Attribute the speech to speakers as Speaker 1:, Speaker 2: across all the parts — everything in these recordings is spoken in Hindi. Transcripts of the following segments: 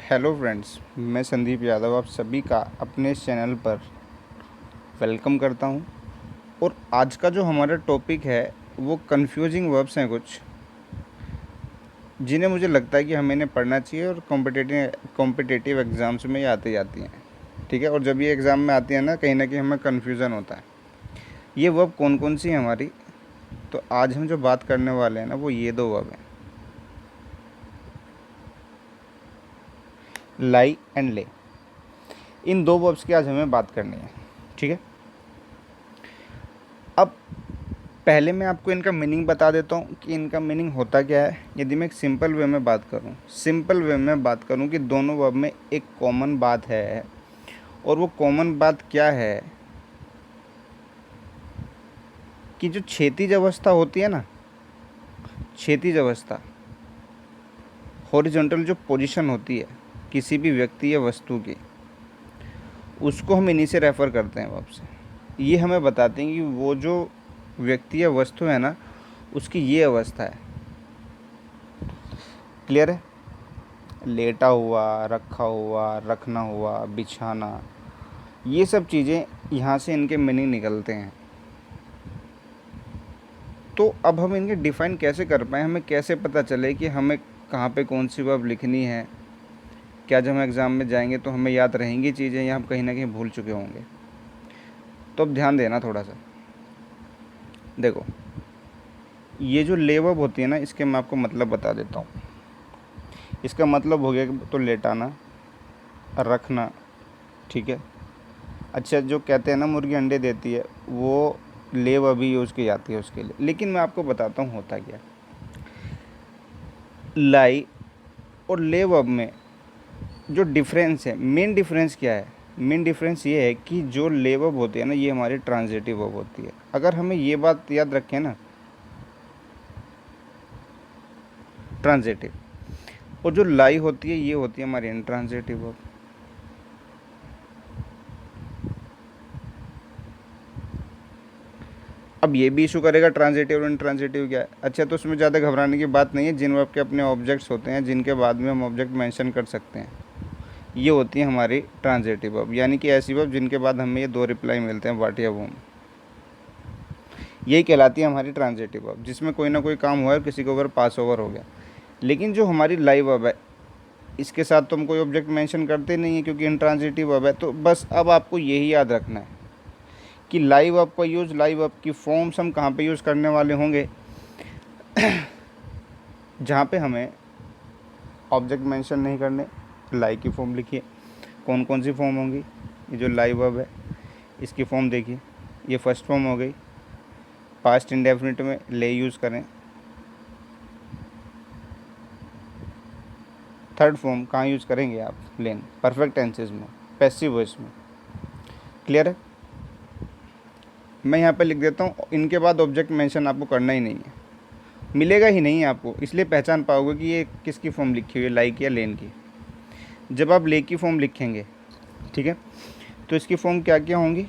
Speaker 1: हेलो फ्रेंड्स, मैं संदीप यादव आप सभी का अपने इस चैनल पर वेलकम करता हूं। और आज का जो हमारा टॉपिक है वो कंफ्यूजिंग वर्ब्स हैं कुछ, जिन्हें मुझे लगता है कि हमें इन्हें पढ़ना चाहिए और कॉम्पिटिटिव एग्ज़ाम्स में ये आती जाती हैं। ठीक है, और जब ये एग्ज़ाम में आती है ना कहीं हमें कन्फ्यूज़न होता है। ये वर्ब कौन कौन सी हैं हमारी, तो आज हम जो बात करने वाले हैं ना वो ये दो वर्ब हैं, लाई एंड ले। इन दो वर्ब्स की आज हमें बात करनी है। ठीक है, अब पहले मैं आपको इनका मीनिंग बता देता हूँ कि इनका मीनिंग होता क्या है। यदि मैं एक सिंपल वे में बात करूँ कि दोनों वर्ब में एक कॉमन बात है, और वो कॉमन बात क्या है कि जो क्षैतिज अवस्था होती है ना, क्षैतिज अवस्था, हॉरिजॉन्टल जो पोजीशन होती है किसी भी व्यक्ति या वस्तु की, उसको हम इन्हीं से रेफ़र करते हैं वर्ब से। ये हमें बताते हैं कि वो जो व्यक्ति या वस्तु है ना, उसकी ये अवस्था है। क्लियर है? लेटा हुआ, रखा हुआ, रखना हुआ, बिछाना, ये सब चीज़ें यहाँ से इनके मीनिंग निकलते हैं। तो अब हम इनके डिफ़ाइन कैसे कर पाएँ, हमें कैसे पता चले कि हमें कहाँ पे कौन सी वर्ब लिखनी है? क्या जब हम एग्ज़ाम में जाएंगे तो हमें याद रहेंगी चीज़ें या हम कहीं ना कहीं भूल चुके होंगे? तो अब ध्यान देना थोड़ा सा। देखो, ये जो ले वर्ब होती है ना, इसके मैं आपको मतलब बता देता हूँ। इसका मतलब हो गया कि तो लेटाना, रखना। ठीक है, अच्छा, जो कहते हैं ना मुर्गी अंडे देती है, वो ले वर्ब भी यूज़ की जाती है उसके लिए। लेकिन मैं आपको बताता हूँ होता क्या। लाई और ले वर्ब में जो डिफरेंस है, मेन डिफरेंस क्या है? मेन डिफरेंस ये है कि जो ले वर्ब होती है ना, ये हमारी ट्रांजिटिव वर्ब होती है। अगर हमें ये बात याद रखें ना, ट्रांजिटिव, और जो लाई होती है ये होती है हमारी इंट्रांजिटिव वर्ब। अब ये भी इशू करेगा ट्रांजिटिव और इंट्रांजिटिव क्या है। अच्छा, तो उसमें ज़्यादा घबराने की बात नहीं है। जिन वर्ब के अपने ऑब्जेक्ट्स होते हैं, जिनके बाद में हम ऑब्जेक्ट मेंशन कर सकते हैं, ये होती है हमारी ट्रांजिटिव वर्ब, यानी कि ऐसी वर्ब जिनके बाद हमें ये दो रिप्लाई मिलते हैं, व्हाट या वूम। यही कहलाती है हमारी ट्रांजिटिव वर्ब, जिसमें कोई ना कोई काम हुआ है, किसी के ऊपर पास ओवर हो गया। लेकिन जो हमारी लाइव वर्ब है, इसके साथ तो हम कोई ऑब्जेक्ट मेंशन करते नहीं है, क्योंकि इंट्रांजिटिव वर्ब है। तो बस अब आपको यही याद रखना है कि लाइव वर्ब का यूज़, लाइव वर्ब की फॉर्म्स हम कहाँ पे यूज़ करने वाले होंगे, जहाँ पे हमें ऑब्जेक्ट मेंशन नहीं करने। लाई की फॉर्म लिखिए, कौन कौन सी फॉर्म होंगी। ये जो लाइव वर्ब है इसकी फॉर्म देखिए, ये फर्स्ट फॉर्म हो गई। पास्ट इंडेफिनिट में ले यूज़ करें। थर्ड फॉर्म कहाँ यूज़ करेंगे आप? लेन। परफेक्ट टेंसेस में, पैसिव वॉइस में। क्लियर है? मैं यहाँ पे लिख देता हूँ, इनके बाद ऑब्जेक्ट मेंशन आपको करना ही नहीं है, मिलेगा ही नहीं आपको। इसलिए पहचान पाओगे कि ये किसकी फॉर्म लिखी हुई है, लाइक या लेन की। जब आप ले की फॉर्म लिखेंगे, ठीक है, तो इसकी फॉर्म क्या क्या होंगी?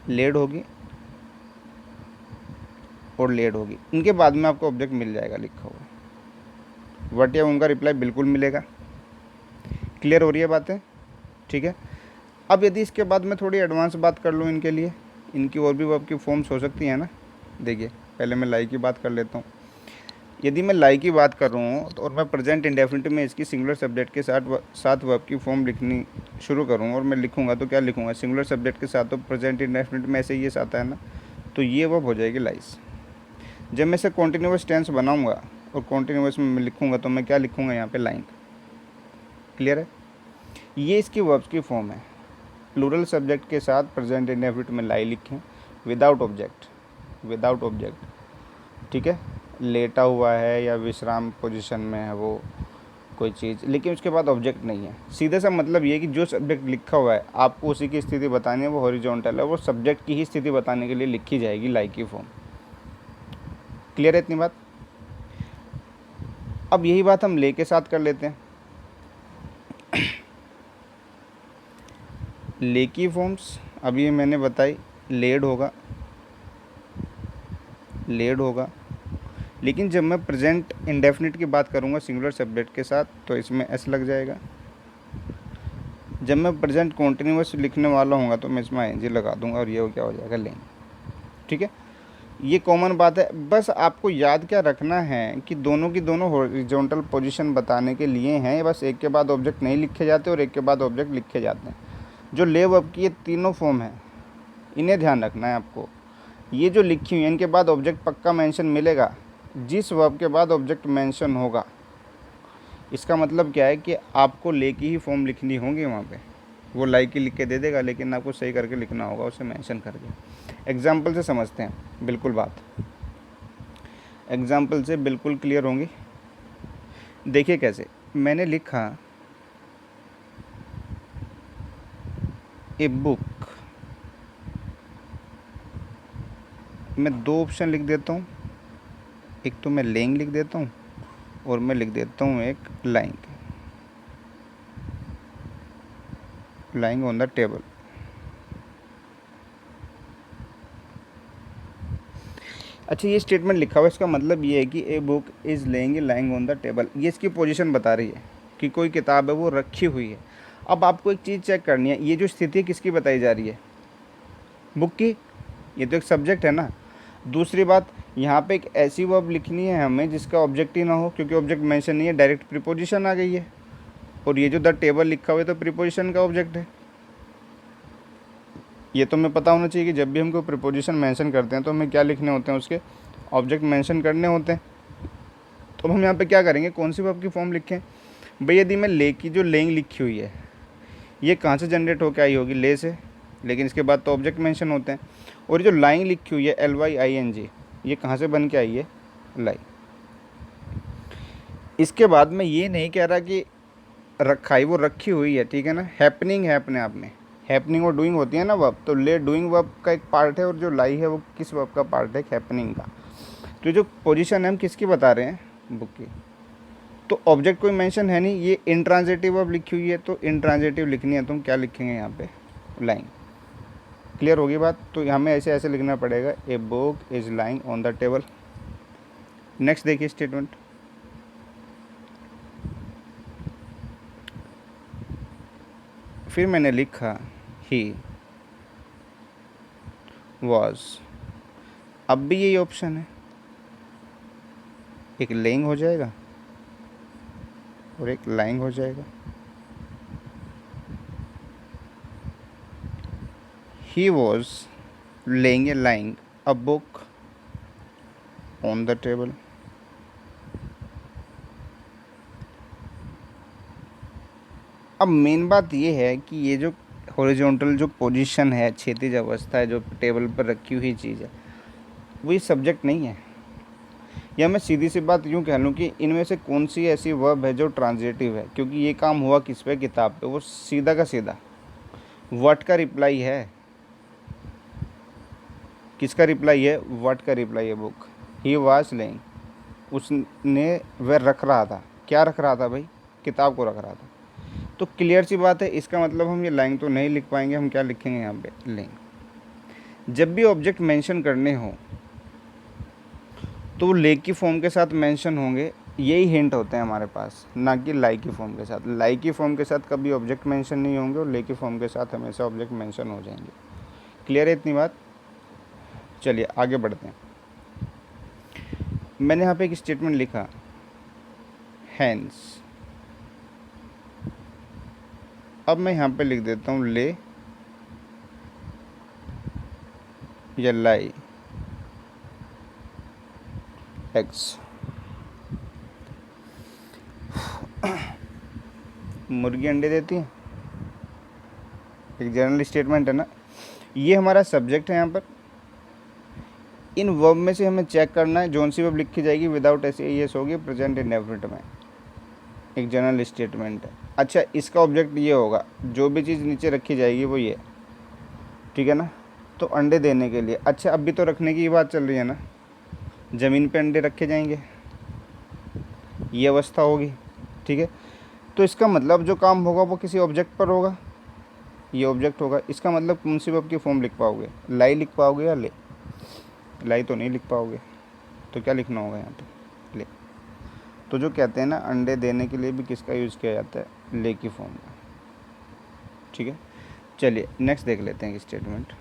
Speaker 1: लेड होगी और लेड होगी। इनके बाद में आपको ऑब्जेक्ट मिल जाएगा लिखा हुआ। व्हाट या उनका रिप्लाई बिल्कुल मिलेगा। क्लियर हो रही है बातें? ठीक है, अब यदि इसके बाद मैं थोड़ी एडवांस बात कर लूँ इनके लिए, इनकी और भी वर्ब की फॉर्म्स हो सकती हैं ना। देखिए, पहले मैं लाई की बात कर लेता हूँ। यदि मैं लाई की बात कर रहा हूँ तो और मैं प्रेजेंट इंडेफिनिट में इसकी सिंगुलर सब्जेक्ट के साथ वर्ब की फॉर्म लिखनी शुरू करूँ, और मैं लिखूँगा तो क्या लिखूँगा? सिंगुलर सब्जेक्ट के साथ, तो प्रेजेंट इंडेफिनिट में ऐसे ही ये आता है ना, तो ये वर्ब हो जाएगी लाइस। जब मैं इसे कॉन्टिन्यूस टेंस बनाऊँगा और कॉन्टिन्यूस में मैं लिखूँगा, तो मैं क्या लिखूँगा यहाँ पे? लाइन। क्लियर है? ये इसकी वर्ब्स की फॉर्म है। प्लूरल सब्जेक्ट के साथ प्रेजेंट इंडेफिनिट में लाई लिखें, विदाउट ऑब्जेक्ट, विदाउट ऑब्जेक्ट। ठीक है, लेटा हुआ है या विश्राम पोजीशन में है वो कोई चीज़, लेकिन उसके बाद ऑब्जेक्ट नहीं है। सीधे सा मतलब ये है कि जो सब्जेक्ट लिखा हुआ है आपको उसी की स्थिति बतानी है, वो हॉरिजॉन्टल है, वो सब्जेक्ट की ही स्थिति बताने के लिए लिखी जाएगी लाई की फॉर्म। क्लियर है इतनी बात? अब यही बात हम ले के साथ कर लेते हैं। ले की फॉर्म्स अभी मैंने बताई, लेड होगा, लेड होगा। लेकिन जब मैं प्रेजेंट इंडेफिनिट की बात करूँगा सिंगुलर सब्जेक्ट के साथ, तो इसमें एस लग जाएगा। जब मैं प्रेजेंट कॉन्टिन्यूस लिखने वाला हूँगा तो मैं इसमें आईएनजी लगा दूंगा और ये क्या हो जाएगा, लेंगे। ठीक है, ये कॉमन बात है। बस आपको याद क्या रखना है कि दोनों की दोनों हॉरिजॉन्टल पोजीशन बताने के लिए हैं, बस एक के बाद ऑब्जेक्ट नहीं लिखे जाते और एक के बाद ऑब्जेक्ट लिखे जाते हैं। जो ले वर्ब की ये तीनों फॉर्म है, इन्हें ध्यान रखना है आपको। ये जो लिखी हुई है इनके बाद ऑब्जेक्ट पक्का मेंशन मिलेगा, जिस वर्ब के बाद ऑब्जेक्ट मेंशन होगा। इसका मतलब क्या है कि आपको ले की ही फॉर्म लिखनी होगी वहाँ पे। वो लाइक ही लिख के दे देगा, लेकिन आपको सही करके लिखना होगा उसे मेंशन करके। एग्जाम्पल से समझते हैं, बिल्कुल बात एग्जाम्पल से बिल्कुल क्लियर होंगी। देखिए कैसे मैंने लिखा, ए बुक, मैं दो ऑप्शन लिख देता हूँ, एक तो मैं लेंग लिख देता हूँ और मैं लिख देता हूँ एक लाइंग ऑन द टेबल। अच्छा, ये स्टेटमेंट लिखा हुआ है, इसका मतलब ये है कि a book is lying on the table. ये इसकी पोजीशन बता रही है कि कोई किताब है वो रखी हुई है। अब आपको एक चीज़ चेक करनी है, ये जो स्थिति किसकी बताई जा रही है, बुक की। ये तो एक सब्जेक्ट है ना। दूसरी बात, यहाँ पे एक ऐसी वर्ब लिखनी है हमें जिसका ऑब्जेक्ट ही ना हो, क्योंकि ऑब्जेक्ट मेंशन नहीं है, डायरेक्ट प्रीपोजिशन आ गई है। और ये जो द टेबल लिखा हुआ है तो प्रीपोजिशन का ऑब्जेक्ट है। ये तो हमें पता होना चाहिए कि जब भी हम कोई प्रीपोजिशन मेंशन करते हैं तो हमें क्या लिखने होते हैं, उसके ऑब्जेक्ट मेंशन करने होते हैं। तो हम यहाँ पे क्या करेंगे, कौन सी वर्ब की फॉर्म लिखें भाई। यदि मैं ले की जो लेंग लिखी हुई है ये कहाँ से जनरेट होकर आई होगी, ले से, लेकिन इसके बाद तो ऑब्जेक्ट मेंशन होते हैं। और ये जो लाइंग लिखी हुई है LYING, ये कहाँ से बन के आई है, लाई। इसके बाद मैं ये नहीं कह रहा कि रखा है, वो रखी हुई है, ठीक है ना। हैपनिंग है अपने आप में, हैपनिंग और डूइंग होती है ना वर्ब, तो ले डूइंग वर्ब का एक पार्ट है और जो लाई है वो किस वर्ब का पार्ट है, हैपनिंग का। तो जो पोजीशन है हम किसकी बता रहे हैं, बुक की। तो ऑब्जेक्ट कोई मेंशन है नहीं, ये इंट्रांजिटिव वर्ब लिखी हुई है, तो इंट्रांजिटिव लिखनी है तो हम क्या लिखेंगे यहाँ पे, लाइंग। क्लियर होगी बात। तो हमें ऐसे ऐसे लिखना पड़ेगा, a book is lying on the table. Next देखिए स्टेटमेंट, फिर मैंने लिखा ही वॉज। अब भी यही ऑप्शन है, एक लेइंग हो जाएगा और एक लाइंग हो जाएगा। He was laying a book on the table। अब मेन बात ये है कि ये जो हॉरिजॉन्टल जो पोजीशन है, क्षैतिज अवस्था है, जो टेबल पर रखी हुई चीज़ है, वो ये सब्जेक्ट नहीं है। या मैं सीधी सी बात यूँ कह लूँ कि इनमें से कौन सी ऐसी वर्ब है जो ट्रांजिटिव है, क्योंकि ये काम हुआ किस पे, किताब पे। वो सीधा का सीधा व्हाट का रिप्लाई है। किसका रिप्लाई है, व्हाट का रिप्लाई है, बुक। ही वाज लेइंग, उसने वह रख रहा था, क्या रख रहा था भाई, किताब को रख रहा था। तो क्लियर सी बात है, इसका मतलब हम ये लाइन तो नहीं लिख पाएंगे, हम क्या लिखेंगे यहाँ पे, लेइंग। जब भी ऑब्जेक्ट मेंशन करने हो तो ले की फॉर्म के साथ मेंशन होंगे, यही हिंट होते हैं हमारे पास, ना कि लाई की फॉर्म के साथ। लाई की फॉर्म के साथ कभी ऑब्जेक्ट मेंशन नहीं होंगे और ले की फॉर्म के साथ हमेशा ऑब्जेक्ट मेंशन हो जाएंगे। क्लियर है इतनी बात। चलिए आगे बढ़ते हैं। मैंने यहाँ पे एक स्टेटमेंट लिखा, हैंस। अब मैं यहाँ पे लिख देता हूँ ले या लाई एक्स। मुर्गी अंडे देती है, एक जनरल स्टेटमेंट है ना। ये हमारा सब्जेक्ट है। यहाँ पर इन वर्ब में से हमें चेक करना है जोन सी वर्ब लिखी जाएगी विदाउट एस होगी प्रेजेंट इंडेफिनिट में, एक जनरल स्टेटमेंट है। अच्छा, इसका ऑब्जेक्ट ये होगा, जो भी चीज़ नीचे रखी जाएगी वो ये, ठीक है ना। तो अंडे देने के लिए, अच्छा अभी तो रखने की बात चल रही है ना, ज़मीन पे अंडे रखे जाएंगे, ये अवस्था होगी, ठीक है। तो इसका मतलब जो काम होगा वो किसी ऑब्जेक्ट पर होगा, ये ऑब्जेक्ट होगा। इसका मतलब कौन सी वर्ब की फॉर्म लिख पाओगे, लाई लिख पाओगे या ले, लाई तो नहीं लिख पाओगे। तो क्या लिखना होगा यहाँ पे, ले। तो जो कहते हैं ना, अंडे देने के लिए भी किसका यूज़ किया जाता है, ले की फॉर्म का। ठीक है, चलिए नेक्स्ट देख लेते हैं स्टेटमेंट।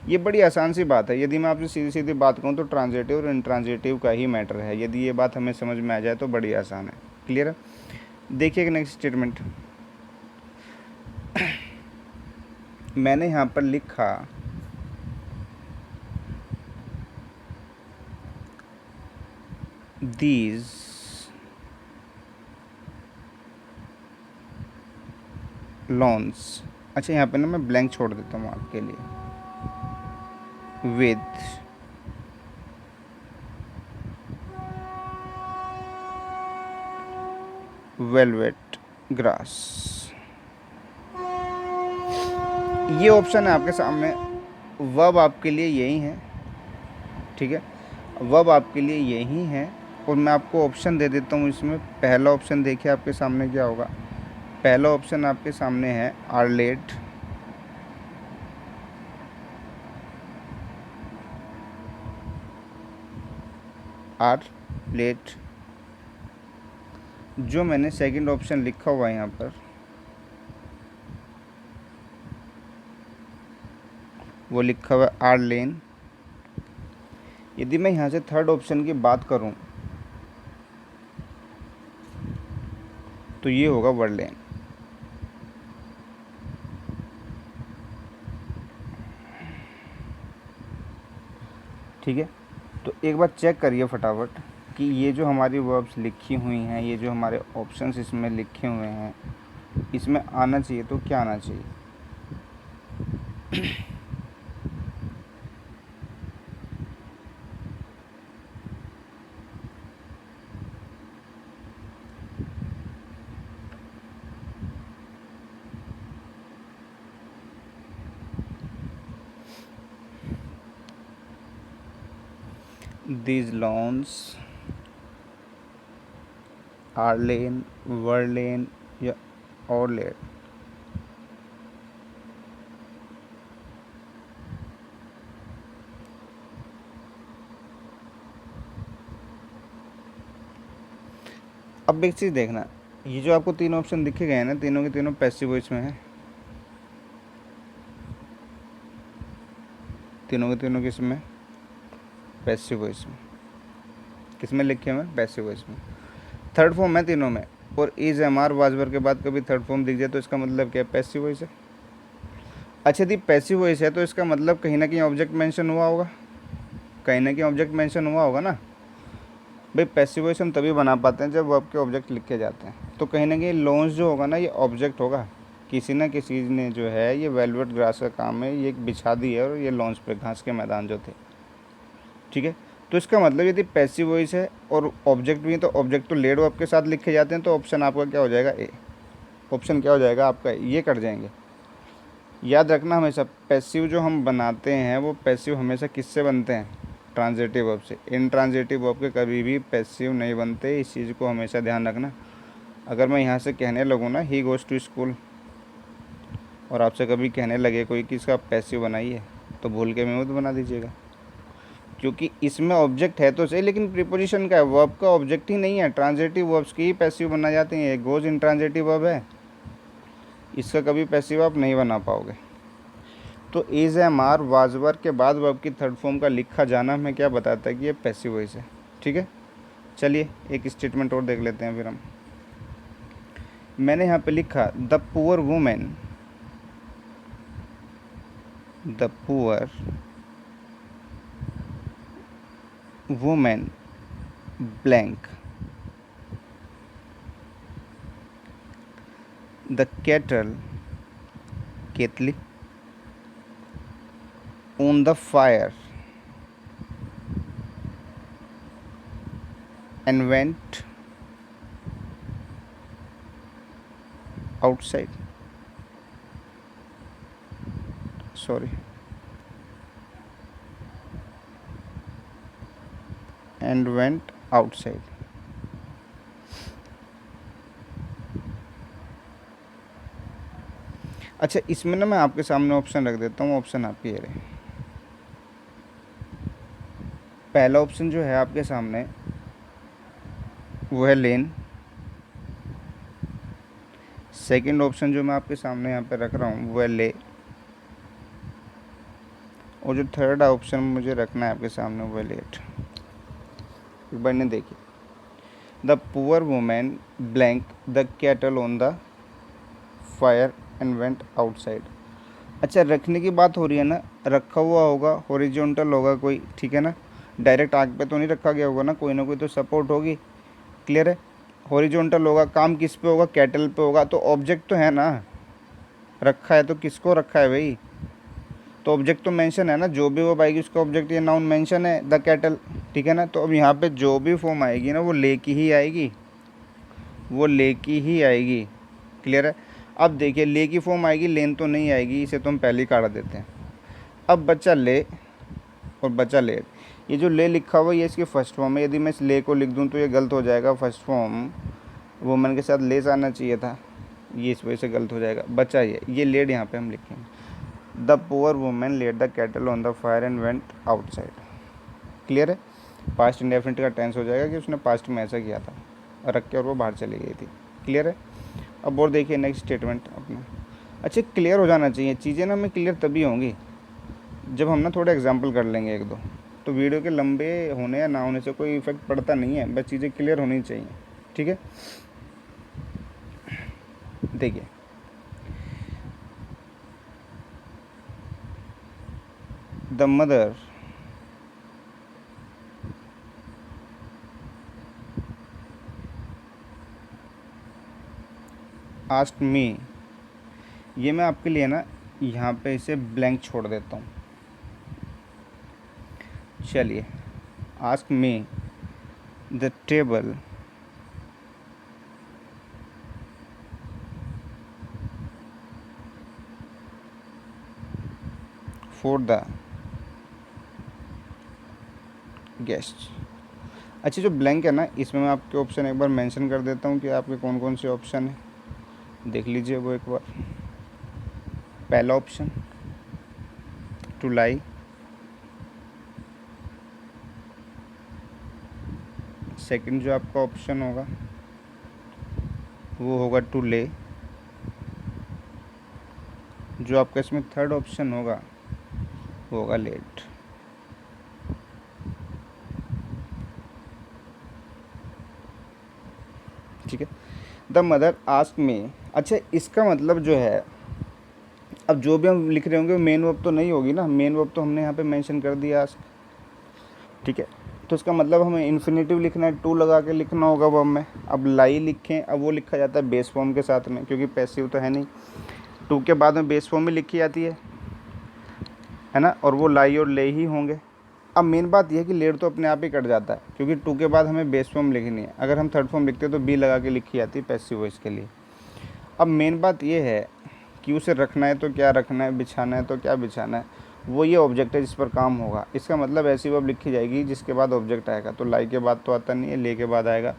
Speaker 1: ये बड़ी आसान सी बात है। यदि मैं आपसे सीधी सीधी बात कहूँ तो ट्रांजिटिव और इंट्रांजिटिव का ही मैटर है। यदि ये बात हमें समझ में आ जाए तो बड़ी आसान है। क्लियर है? देखिए नेक्स्ट स्टेटमेंट। मैंने यहाँ पर लिखा these loans, अच्छा यहाँ पे ना मैं ब्लैंक छोड़ देता हूँ आपके लिए, with velvet grass। ये ऑप्शन है आपके सामने, वर्ब आपके लिए यही है, ठीक है, वर्ब आपके लिए यही है। और मैं आपको ऑप्शन दे देता हूँ इसमें। पहला ऑप्शन देखिए आपके सामने क्या होगा। पहला ऑप्शन आपके सामने है आर लेट, आर लेट। जो मैंने सेकंड ऑप्शन लिखा हुआ है यहाँ पर, वो लिखा हुआ है आर लेन। यदि मैं यहाँ से थर्ड ऑप्शन की बात करूँ तो ये होगा वर्लेन। ठीक है, तो एक बार चेक करिए फटाफट कि ये जो हमारी वर्ब्स लिखी हुई हैं, ये जो हमारे ऑप्शंस इसमें लिखे हुए हैं, इसमें आना चाहिए तो क्या आना चाहिए। These lawns are lane, were lane या or lane। अब एक चीज़ देखना, ये जो आपको तीन ऑप्शन दिखे गए हैं ना, तीनों के तीनों पैसिव वॉइस में है। तीनों के तीनों किस में? पैसिव वॉइस में। किस में लिखे हुए? पैसिव वॉइस में। थर्ड फॉर्म है तीनों में। और इज एम आर वाजवर के बाद कभी थर्ड फॉर्म दिख जाए तो इसका मतलब क्या है? पैसिव वॉइस है। अच्छा, यदि पैसिव वॉइस है तो इसका मतलब कहीं ना कहीं ऑब्जेक्ट मेंशन हुआ होगा, कहीं ना कहीं ऑब्जेक्ट मेंशन हुआ होगा ना भाई। पैसिव वॉइस हम तभी बना पाते हैं जब वर्ब के ऑब्जेक्ट लिखे जाते हैं। तो कहीं ना कहीं लॉन्च जो होगा ना, ये ऑब्जेक्ट होगा। किसी ना किसी ने जो है, ये वेलवेट ग्रास का काम है, ये एक बिछा दी है और ये लॉन्च पे घास के मैदान जो थे, ठीक है। तो इसका मतलब यदि पैसिव वॉइस है और ऑब्जेक्ट भी है तो ऑब्जेक्ट तो लेड वर्ब के साथ लिखे जाते हैं। तो ऑप्शन आपका क्या हो जाएगा? ए। ऑप्शन क्या हो जाएगा आपका? ये कट जाएंगे। याद रखना हमेशा, पैसिव जो हम बनाते हैं वो पैसिव हमेशा किससे बनते हैं? ट्रांजिटिव वर्ब से। इनट्रांजिटिव वर्ब के कभी भी पैसिव नहीं बनते, इस चीज़ को हमेशा ध्यान रखना। अगर मैं यहाँ से कहने लगूँ ना ही गोज़ टू स्कूल, और आपसे कभी कहने लगे कोई कि इसका पैसिव बनाइए, तो भूल के मैं मत बना दीजिएगा, क्योंकि इसमें ऑब्जेक्ट है तो सही, लेकिन प्रीपोजिशन का है, वर्ब का ऑब्जेक्ट ही नहीं है। ट्रांजिटिव वर्ब्स की ही पैसिव बना जाते हैं। ये गोज़ इनट्रांजिटिव वर्ब है, इसका कभी पैसिव आप नहीं बना पाओगे। तो इज एम आर वाजवर के बाद वर्ब की थर्ड फॉर्म का लिखा जाना हमें क्या बताता है कि ये पैसिव वॉइस है। ठीक है, चलिए एक स्टेटमेंट और देख लेते हैं फिर हम। मैंने यहाँ पे लिखा the poor women, the poor women blank the kettle, केतली, on the fire and went outside, sorry, and went outside। अच्छा, इसमें ना मैं आपके सामने ऑप्शन रख देता हूँ, ऑप्शन आप ये रहे। पहला ऑप्शन जो है आपके सामने वो है लेन। सेकंड ऑप्शन जो मैं आपके सामने यहाँ पे रख रहा हूँ वो है ले, और जो थर्ड ऑप्शन मुझे रखना है आपके सामने वो है लेट। एक बार ने देखिए, the poor women blank the cattle on the fire and went outside. अच्छा, रखने की बात हो रही है ना, रखा हुआ होगा, हॉरिजॉन्टल होगा कोई, ठीक है ना, डायरेक्ट आग पे तो नहीं रखा गया होगा ना कोई तो सपोर्ट होगी। क्लियर है? हॉरिजॉन्टल होगा, काम किस पे होगा, कैटल पे होगा, तो ऑब्जेक्ट तो है ना, रखा है तो किसको रखा है भाई, तो ऑब्जेक्ट तो मेंशन है ना, जो भी वो पाएगी उसका ऑब्जेक्ट या नाउन मेंशन है द कैटल, ठीक है ना। तो अब यहाँ पे जो भी फॉर्म आएगी ना वो ले की ही आएगी, वो ले की ही आएगी। क्लियर है? अब देखिए ले की फॉर्म आएगी, लेन तो नहीं आएगी, इसे तो हम पहले ही काट देते हैं। अब बचा ले और बचा लेट। ये जो ले लिखा हुआ है ये इसकी फर्स्ट फॉर्म है, यदि मैं इस ले को लिख दूँ तो ये गलत हो जाएगा, फर्स्ट फॉर्म वुमन के साथ लेस आना चाहिए था, ये इस वजह से गलत हो जाएगा। बचा ये लेट यहाँ पे हम लिखेंगे, the poor women let the cattle on the fire and went outside. Clear है? पास्ट इंडेफिनिट का टेंस हो जाएगा कि उसने पास्ट में ऐसा किया था, रख के और वो बाहर चली गई थी। क्लियर है? अब और देखिए नेक्स्ट स्टेटमेंट अपना। अच्छा, क्लियर हो जाना चाहिए चीज़ें ना, मैं क्लियर तभी होंगी जब हम ना थोड़े एग्जाम्पल कर लेंगे एक दो, तो वीडियो के लंबे होने या ना होने से कोई इफेक्ट पड़ता नहीं है, बस चीज़ें क्लियर होनी चाहिए। ठीक है? देखिए, द मदर आस्क्ड मी, ये मैं आपके लिए ना यहाँ पे इसे ब्लैंक छोड़ देता हूँ। चलिए, ask me the table for the guest. अच्छा, जो ब्लैंक है ना इसमें मैं आपके ऑप्शन एक बार मेंशन कर देता हूँ कि आपके कौन कौन से ऑप्शन हैं, देख लीजिए वो एक बार। पहला ऑप्शन टू लाई, सेकंड जो आपका ऑप्शन होगा वो होगा टू ले, जो आपका इसमें थर्ड ऑप्शन होगा वो होगा लेट। ठीक है? द मदर आस्क मी। अच्छा, इसका मतलब जो है, अब जो भी हम लिख रहे होंगे मेन वर्ब तो नहीं होगी ना, मेन वर्ब तो हमने यहाँ पे मेंशन कर दिया आस्क। ठीक है? तो इसका मतलब हमें इन्फिनेटिव लिखना है, टू लगा के लिखना होगा वर्ब में। अब लाई लिखें, अब वो लिखा जाता है बेस फॉर्म के साथ में, क्योंकि पैसिव तो है नहीं, टू के बाद में बेस फॉर्म में लिखी जाती है ना, और वो लाई और ले ही होंगे। अब मेन बात यह है कि लेट तो अपने आप ही कट जाता है, क्योंकि टू के बाद हमें बेस फॉर्म लिखनी है। अगर हम थर्ड फॉर्म लिखते हैं तो बी लगा के लिखी जाती है पैसिव वॉइस के लिए। अब मेन बात यह है कि उसे रखना है तो क्या रखना है, बिछाना है तो क्या बिछाना है, वो ये ऑब्जेक्ट है जिस पर काम होगा। इसका मतलब ऐसी वर्ब लिखी जाएगी जिसके बाद ऑब्जेक्ट आएगा, तो लाई के बाद तो आता नहीं है, ले के बाद आएगा,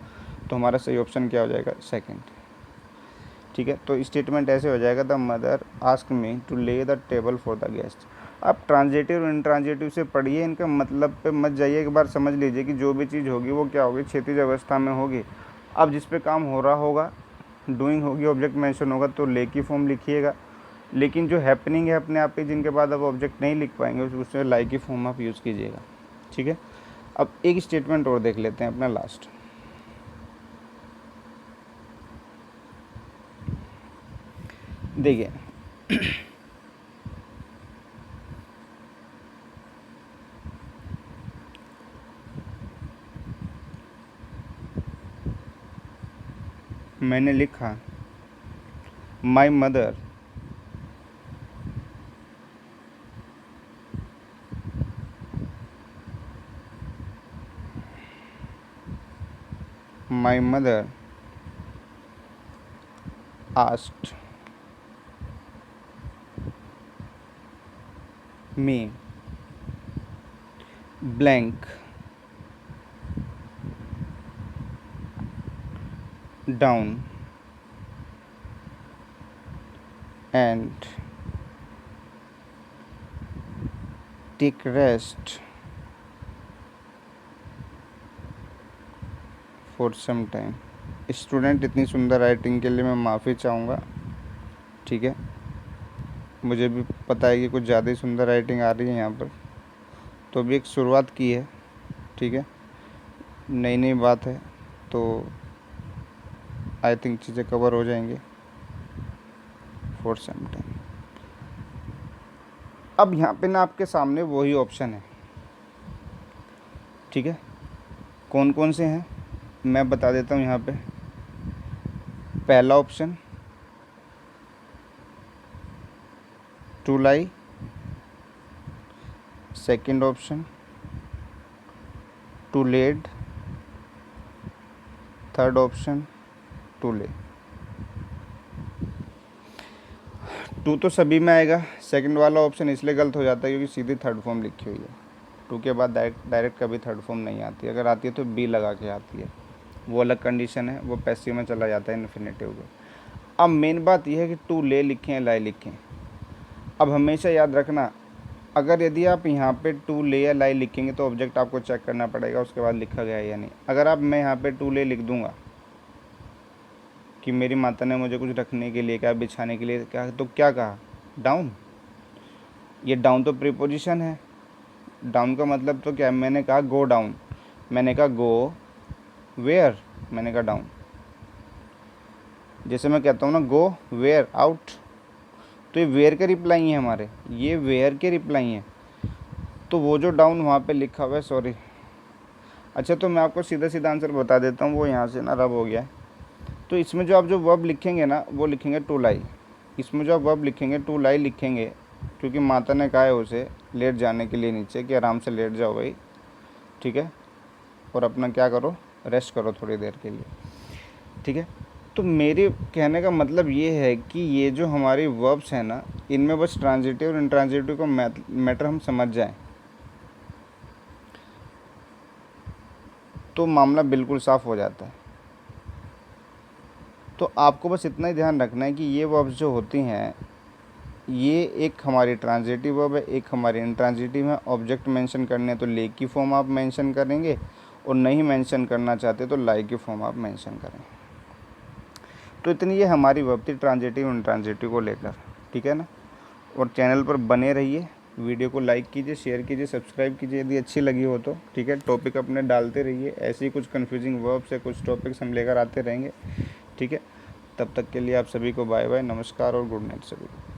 Speaker 1: तो हमारा सही ऑप्शन क्या हो जाएगा, सेकंड। ठीक है? तो स्टेटमेंट ऐसे हो जाएगा, the mother ask me to lay the table for the guest. आप ट्रांजिटिव और इंट्रांजिटिव से पढ़िए, इनका मतलब पे मत जाइए, एक बार समझ लीजिए कि जो भी चीज़ होगी वो क्या होगी, क्षैतिज अवस्था में होगी। अब जिस पे काम हो रहा होगा, डूइंग होगी, ऑब्जेक्ट मेंशन होगा, तो ले की फॉर्म लिखिएगा। लेकिन जो हैपनिंग है अपने आप ही, जिनके बाद अब ऑब्जेक्ट नहीं लिख पाएंगे, उसमें लाइक की फॉर्म आप यूज़ कीजिएगा। ठीक है? अब एक स्टेटमेंट और देख लेते हैं अपना लास्ट। देखिए, मैंने लिखा my mother my mother asked me blank down and take rest for some time. Student, इतनी सुंदर राइटिंग के लिए मैं माफ़ी चाहूँगा, ठीक है। मुझे भी पता है कि कुछ ज़्यादा ही सुंदर राइटिंग आ रही है यहाँ पर, तो भी एक शुरुआत की है, ठीक है। नई नई बात है, तो आई थिंक चीज़ें कवर हो जाएंगी फॉर सम टाइम। अब यहाँ पे ना आपके सामने वही ऑप्शन है, ठीक है। कौन कौन से हैं मैं बता देता हूँ यहाँ पे। पहला option to lie, second option to lead, third option to lay. To तो सभी में आएगा, सेकंड वाला ऑप्शन इसलिए गलत हो जाता है क्योंकि सीधी थर्ड फॉर्म लिखी हुई है। टू के बाद डायरेक्ट कभी थर्ड फॉर्म नहीं आती, अगर आती है तो बी लगा के आती है, वो अलग कंडीशन है, वो पैसिव में चला जाता है इन्फिनेटिव के। अब मेन बात यह है कि टू ले लिखें या लाई लिखें। अब हमेशा याद रखना, अगर यदि आप यहाँ पे टू ले या लाई लिखेंगे तो ऑब्जेक्ट आपको चेक करना पड़ेगा उसके बाद लिखा गया है या नहीं। अगर आप मैं यहाँ पे टू ले लिख दूँगा कि मेरी माता ने मुझे कुछ रखने के लिए क्या, बिछाने के लिए क्या, तो क्या कहा, डाउन। ये डाउन तो प्रीपोजिशन है, डाउन का मतलब तो क्या है, मैंने कहा गो डाउन, मैंने कहा गो वेयर, मैंने कहा डाउन। जैसे मैं कहता हूँ ना गो वेयर आउट, तो ये वेयर के रिप्लाई हैं हमारे, ये वेयर के रिप्लाई हैं, तो वो जो डाउन वहाँ पे लिखा हुआ है, सॉरी। अच्छा, तो मैं आपको सीधा सीधा आंसर बता देता हूँ, वो यहाँ से ना रब हो गया है। तो इसमें जो आप जो वर्ब लिखेंगे ना वो लिखेंगे टू लाई। इसमें जो आप वर्ब लिखेंगे टू लाई लिखेंगे, क्योंकि माता ने कहा है उसे लेट जाने के लिए नीचे कि आराम से लेट जाओ भाई, ठीक है, और अपना क्या करो, रेस्ट करो थोड़ी देर के लिए, ठीक है। तो मेरे कहने का मतलब ये है कि ये जो हमारी वर्ब्स हैं ना, इनमें बस ट्रांजिटिव और इंट्रांजिटिव को मैटर हम समझ जाएं तो मामला बिल्कुल साफ़ हो जाता है। तो आपको बस इतना ही ध्यान रखना है कि ये वर्ब्स जो होती हैं, ये एक हमारी ट्रांजिटिव वर्ब है, एक हमारी इंट्रांजिटिव है। ऑब्जेक्ट मेंशन करने तो ले की फॉर्म आप मेंशन करेंगे, और नहीं मेंशन करना चाहते तो लाई की फॉर्म आप मेंशन करें। तो इतनी ये हमारी वर्ब थी ट्रांजिटिव इंट्रांजिटिव को लेकर, ठीक है ना। और चैनल पर बने रहिए, वीडियो को लाइक कीजिए, शेयर कीजिए, सब्सक्राइब कीजिए यदि अच्छी लगी हो तो, ठीक है। टॉपिक अपने डालते रहिए, ऐसे ही कुछ कन्फ्यूजिंग वर्ब्स से कुछ टॉपिक्स हम लेकर आते रहेंगे, ठीक है। तब तक के लिए आप सभी को बाय बाय, नमस्कार और गुड नाइट सभी को।